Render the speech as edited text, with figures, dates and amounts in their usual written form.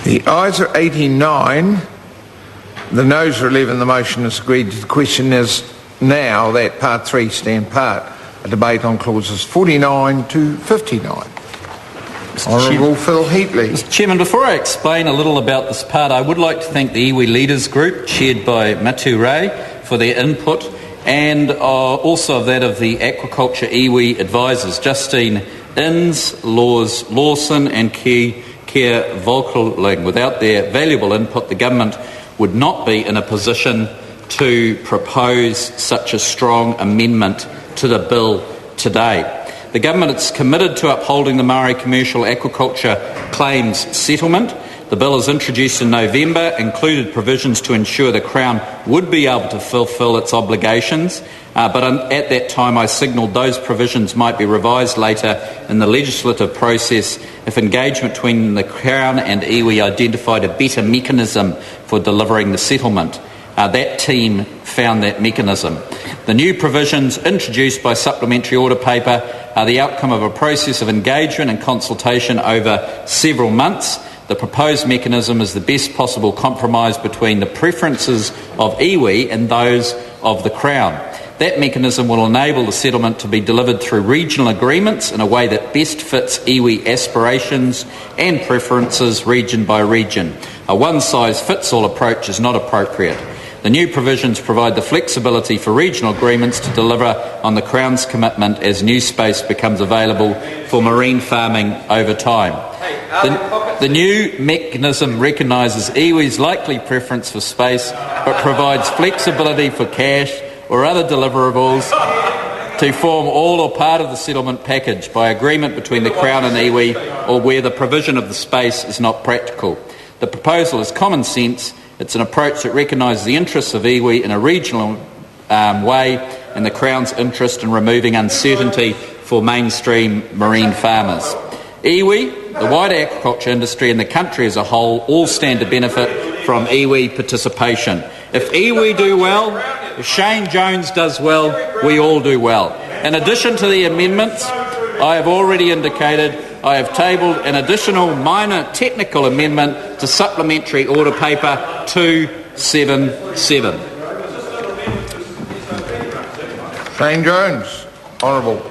The ayes are 89. The noes are 11. The motion is agreed. The question is now that Part 3 stand part. A debate on clauses 49 to 59. Honourable Phil Heatley. Mr Chairman, before I explain a little about this part, I would like to thank the iwi Leaders Group, chaired by Matu Ray, for their input, and also that of the Aquaculture iwi advisors, Justine Inns, Lawson and Keir Volkeling. Without their valuable input, the government would not be in a position to propose such a strong amendment to the bill today. The government is committed to upholding the Maori commercial aquaculture claims settlement. The bill, as introduced in November, included provisions to ensure the Crown would be able to fulfil its obligations, but at that time I signalled those provisions might be revised later in the legislative process if engagement between the Crown and iwi identified a better mechanism for delivering the settlement. That team found that mechanism. The new provisions introduced by supplementary order paper are the outcome of a process of engagement and consultation over several months. The proposed mechanism is the best possible compromise between the preferences of iwi and those of the Crown. That mechanism will enable the settlement to be delivered through regional agreements in a way that best fits iwi aspirations and preferences region by region. A one-size-fits-all approach is not appropriate. The new provisions provide the flexibility for regional agreements to deliver on the Crown's commitment as new space becomes available for marine farming over time. The new mechanism recognises iwi's likely preference for space but provides flexibility for cash or other deliverables to form all or part of the settlement package by agreement between the Crown and iwi or where the provision of the space is not practical. The proposal is common sense. It's an approach that recognises the interests of iwi in a regional way and the Crown's interest in removing uncertainty for mainstream marine farmers. Iwi, the wider aquaculture industry and the country as a whole all stand to benefit from iwi participation. If iwi do well, if Shane Jones does well, we all do well. In addition to the amendments, I have already indicated I have tabled an additional minor technical amendment to supplementary order paper 277. Shane Jones. Honourable.